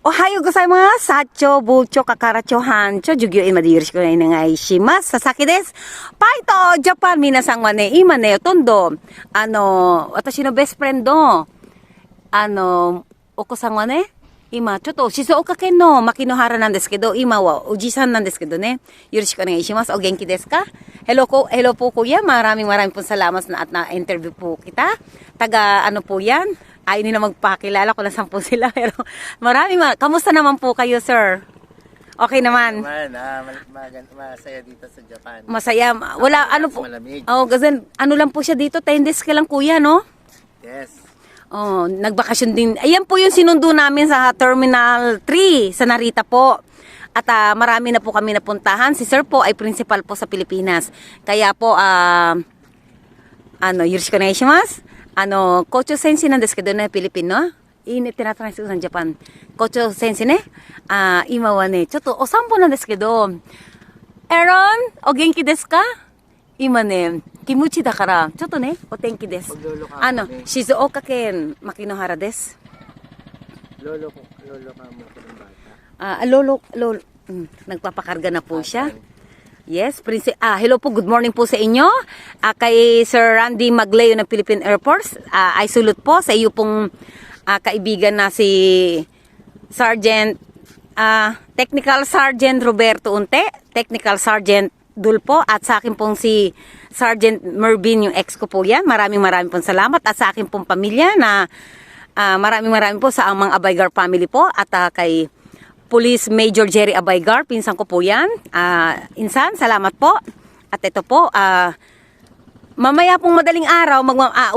おはようございます。Sacho, Bucho, Kakaracho, Hancho, Jugyo, Imadirish ko na inangay shimasu. Sasaki desu. Paito, Japan, minasang wane, ima ne, tondo. Watashi no best friend do. Oko-san wa ne, ima, choto, Shizuoka ken no Makinohara nan desu kedo, ima wa oji-san nan desu kedo ne. Yoroshiku onegai shimasu. O genki desu ka? Hello po kuya. Maraming pong salamat na at na-interview po kita. Taga ano po yan? Ayaw nila magpakilala kung nasan po sila. Pero kamusta naman po kayo, sir? Okay naman? Masaya dito sa Japan. Masaya. Wala, ano po? Malamig. Oh, kasi ano lang po siya dito. 10 days ka lang kuya, no? Yes. Oh, nagbakasyon din. Ayan po yung sinundo namin sa Terminal 3 sa Narita po. At marami na po kami napuntahan. Si sir po ay principal po sa Pilipinas. Kaya po, yoroshiku onegai shimasu. 校長先生なんですけどね、フィリピンの。いいね、テナトランスさんジャパン。校長先生ね。今はね、ちょっとお散歩なんですけど、エロン、お元気ですか？今ね、キムチだから、ちょっとね、お天気です。静岡県牧之原です。Lolo ka mo ng bata. Lolo, nagpapakarga na po siya. Yes, hello po, good morning po sa inyo. Kay Sir Randy Magleo ng Philippine Air Force. Ay sulot po sa iyo pong kaibigan na si Sergeant, Technical Sergeant Roberto Unte, Technical Sergeant Dulpo, at sa akin pong si Sergeant Mervin, yung ex ko po yan. Maraming pong salamat. At sa akin pong pamilya na maraming po sa amang Abaygar family po. At kay Police Major Jerry Abaygar, pinsan ko po yan. Insan, salamat po. At ito po, mamaya pong madaling araw,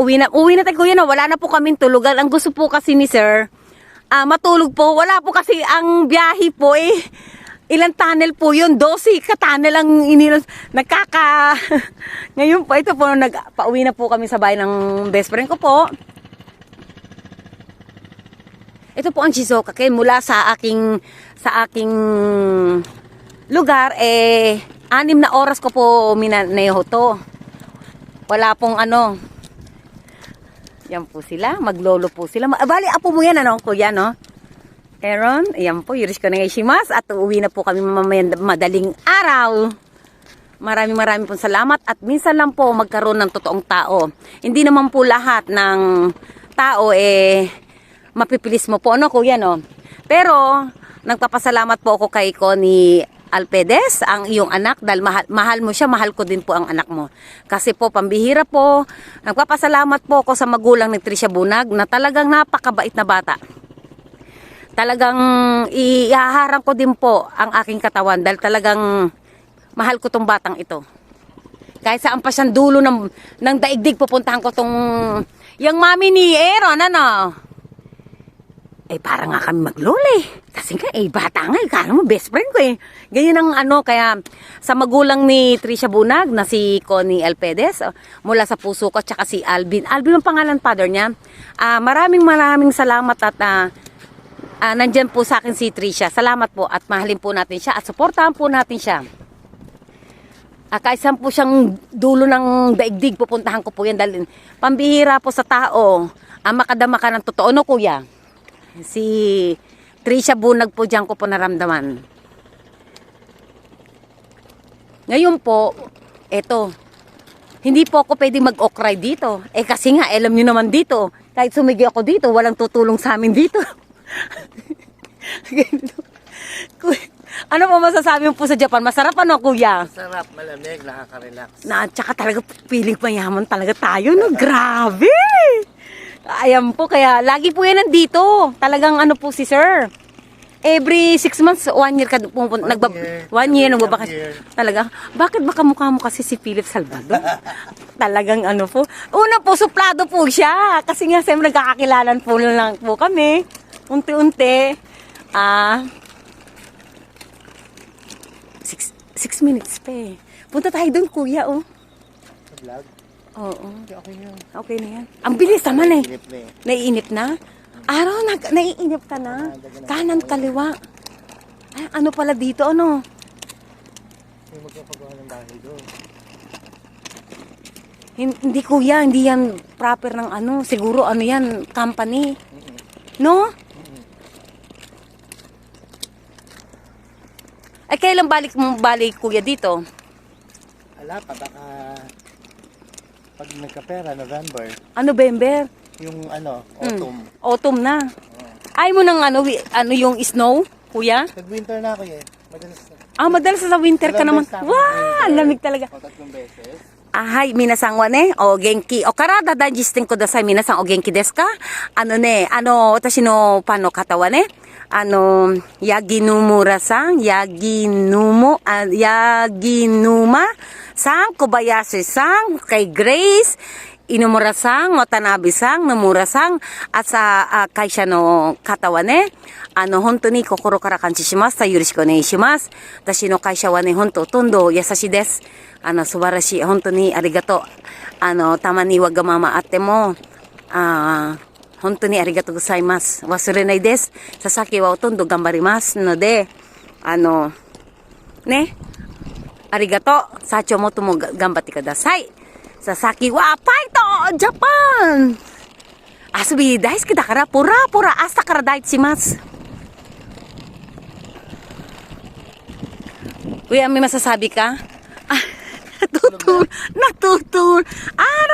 uwi na tayo kuya, no? Wala na po kaming tulugan. Ang gusto po kasi ni sir, matulog po. Wala po kasi ang biyahe po eh. Ilang tunnel po yun? 12 ka-tunnel ang Ngayon po, ito po, pauwi na po kami sa bahay ng best friend ko po. Ito po ang Shizuoka ken, mula sa aking lugar 6 na oras ko po minaneho to. Wala pong yan po sila, maglolo po sila. Bali, apo mo yan, kuya, no? Aaron, ayan po, yoroshiku onegai shimasu. At uuwi na po kami mamaya madaling araw. Maraming pong salamat. At minsan lang po magkaroon ng totoong tao. Hindi naman po lahat ng tao mapipilis mo po, kuya, no? Pero, nagpapasalamat po ako kay Connie Alpedes, ang iyong anak, dahil mahal mo siya, mahal ko din po ang anak mo. Kasi po, pambihira po, nagpapasalamat po ako sa magulang ni Trisha Bunag, na talagang napakabait na bata. Talagang ihaharang ko din po ang aking katawan, dahil talagang mahal ko tong batang ito. Kahit saan pa siyang dulo ng daigdig, pupuntahan ko tong yung mami ni Aaron, para nga kami maglole. Kasi nga, bata nga, kala mo, best friend ko Ganyan ang kaya sa magulang ni Trisha Bunag, na si Connie Alpedes, mula sa puso ko, tsaka si Alvin. Alvin ang pangalan, father niya. Maraming salamat at nandyan po sa akin si Trisha. Salamat po at mahalin po natin siya at suportahan po natin siya. Kahit saan po siyang dulo ng daigdig, pupuntahan ko po yan dahil pambihira po sa tao, makadama ka ng totoo, no kuya? Si Trisha Bunag po dyan ko po naramdaman. Ngayon po, hindi po ako pwedeng mag-okray dito. Kasi nga, alam nyo naman dito, kahit sumigi ako dito, walang tutulong sa amin dito. Ano po masasabi mo po sa Japan? Masarap kuya? Masarap, malamig, nakaka-relax. Tsaka talaga, feeling mayaman talaga tayo, no? Grabe! Ayan po, kaya lagi po yan nandito. Talagang po si sir. Every 6 months, 1 year ka pupunta. 1 year, nagbabakasyon. Talaga, bakit baka mukha mo kasi si Philip Salvador? Talagang po. Una po, suplado po siya. Kasi nga, siyempre nagkakakilalan po lang po kami. Unti-unti. 6 minutes pa Punta tayo doon, kuya, Vlog? Oo. Okay yan. Okay na yan. Ang bilis naman Naiinip na Naiinip na? Araw, naiinip ka na? Kanan, kaliwa. Ano pala dito, May magpapagawa ng bahay doon. Hindi kuya, hindi yan proper ng siguro yan, company. No? Ay, kailan balik kuya dito? Ala pa, baka pag nagkapera, November. November? Yung autumn. Autumn na. Oo. Ay mo ng yung snow, kuya? Nag-winter na ako eh. Madalas na. Madalas sa winter ka naman. Dalawang beses na ako Wow, nag-winter. ang lamig talaga. O 3 beses. Minasang wa ne, o genki. O karada danjistin ko dasay, minasang o genki desu ka? Watashi no pano katawa ne? Yaginumura-san, Yaginuma-san, Kobayashi-san, kay Grace, Inumura-san, Watanabe-san, Nomura-san, at sa kaisha no katawa ne, honto ni kokoro kara kanchi shimasu, yoroshiku onegaishimasu. Watashi no kaisha wa ne, honto, tondo yasashi desu. Subarashi, honto ni arigato. Tamani wagamama atte mo, honto ni arigato gozaimasu. Wasurenai desu. Sasaki wa otondo gambarimasu no de, arigato. Sacho mo mo gambate kudasai. Sasaki wa fight Japan. Asubi daisuki dakara pura asta kara daichishimasu. Kuya, may masasabi ka? Natutulog.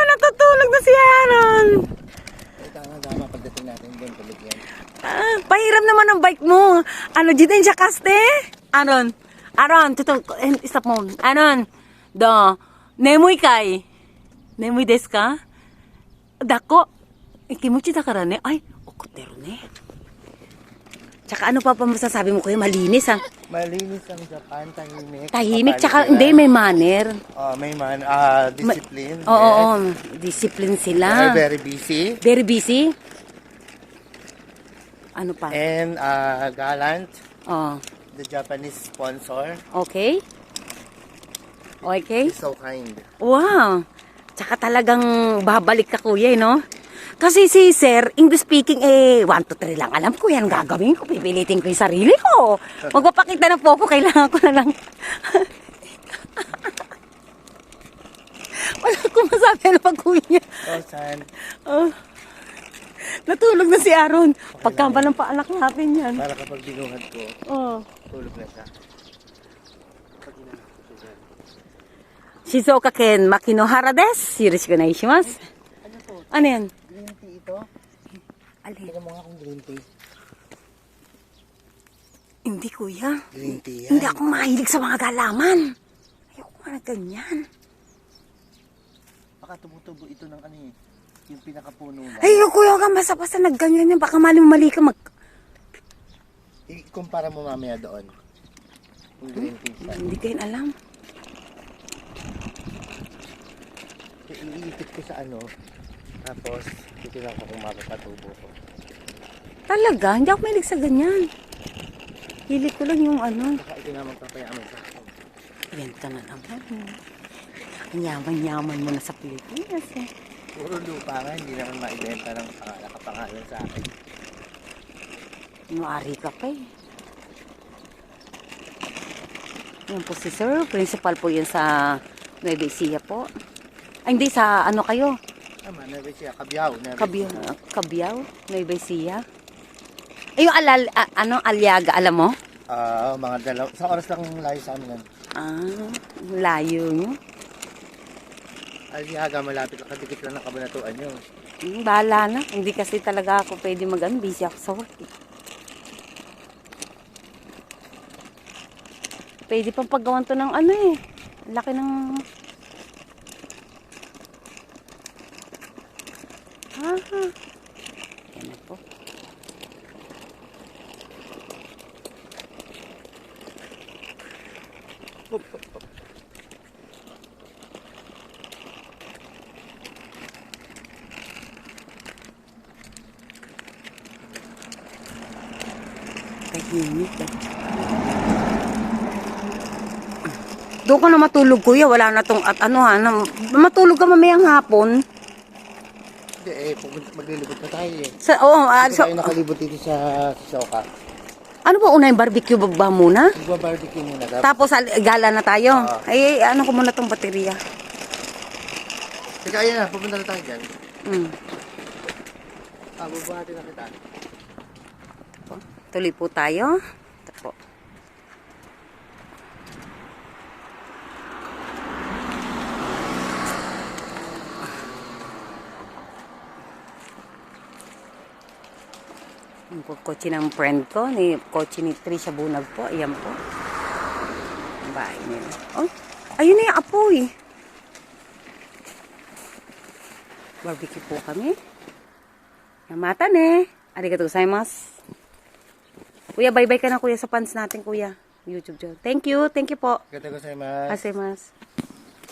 Natutulog na si Aaron. Tama pagdating natin doon, tulog yan. Pahiram naman ang bike mo. Jiten siya kaste? Aaron, stop mo. Aaron, nemoy kai. Nemoy desu ka? Dako. Kimochi da kara ne. Ay, okotero ne. Tsaka ano pa masasabi mo kuya? Malinis ah. Malinis ang Japan, tahimik. Tahimik, tsaka hindi, may manner. May discipline. Oo, discipline sila. They're very busy. Very busy. Ano pa? And gallant. Oh, The Japanese sponsor. okay. Okay. Is so kind. Wow. Tsaka talagang babalik ka kuya, no? Kasi si Sir, English speaking, 1, 2, 3 lang. Alam ko yan, gagawin ko. Pipilitin ko yung sarili ko. Magpapakita ng popo, kailangan ko na lang. Wala akong masabi na pag kuya. San. Natulog na si Aaron. Pagkamba ng paanak natin yan. Para kapag binuhat ko, tulog na siya. Shizuoka Ken Makinohara desu. Yoroshiku onegaishimasu. Ano to? Ano yan? Green tea ito? Alin? Tignan mo nga kung green tea. Hindi kuya. Green tea yan. Hindi ako mahilig sa mga galaman. Ayoko nga na ganyan. Baka tumutubo ito ng yung pinakapuno na. Ay, kuya ka, basta-basta nagganyan yan. Baka mali ka Ikumpara mo mamaya doon. Yung green tea siya. Hindi kayo alam. Iikit ko sa tapos titignan ko kung mapapatubo ko. Talaga? Hindi ako mahilig sa ganyan. Hilig ko lang yung Baka ito na magpapayaman sa akin. Yan ka na naman. Ang yaman-yaman mo na sa Pilipinas eh. Puro lupa nga, hindi naman maibenta ng nakapangalan sa akin. Maari ka pa eh. Yan po si Sir. Principal po yan sa Nueva Ecija po. Ay, hindi sa kayo? Tama, Nueva Ecija, Cabiao. Cabiao? Nueva Ecija? Ay, yung Aliaga, alam mo? Mga isang oras lang layo sa amin. Layo nyo. Aliaga, malapit lang, kadikit lang ng Kabanatuan nyo. Bahala na. Hindi kasi talaga ako pwede busy ako sa work. Pwede pang paggawan to ng laki ng... Yan na po. Tahimik eh. Doon ka na matulog kuya, wala na tong matulog ka mamayang hapon. Hindi maglilibot na tayo eh. Hindi tayo nakalibot dito sa Soka. Ano ba unang barbecue ba muna? Magba-barbecue muna. Tapos gala na tayo. Ay, ko muna tong baterya. Teka, ayan na, pupunta na tayo dyan. Bubuhatin na kita. Tuloy po tayo. Ito po. Yung po, kotse ng friend ko, kotse ni Trisha Bunag po. Ayan po. Ang bahay nila. Oh, ayun na yung apoy. Barbecue po kami. Yamata ne. Arigatou gozaimasu. Kuya, bye-bye ka na kuya sa fans natin kuya. YouTube channel. Thank you po. Arigatou gozaimasu. Gozaimasu.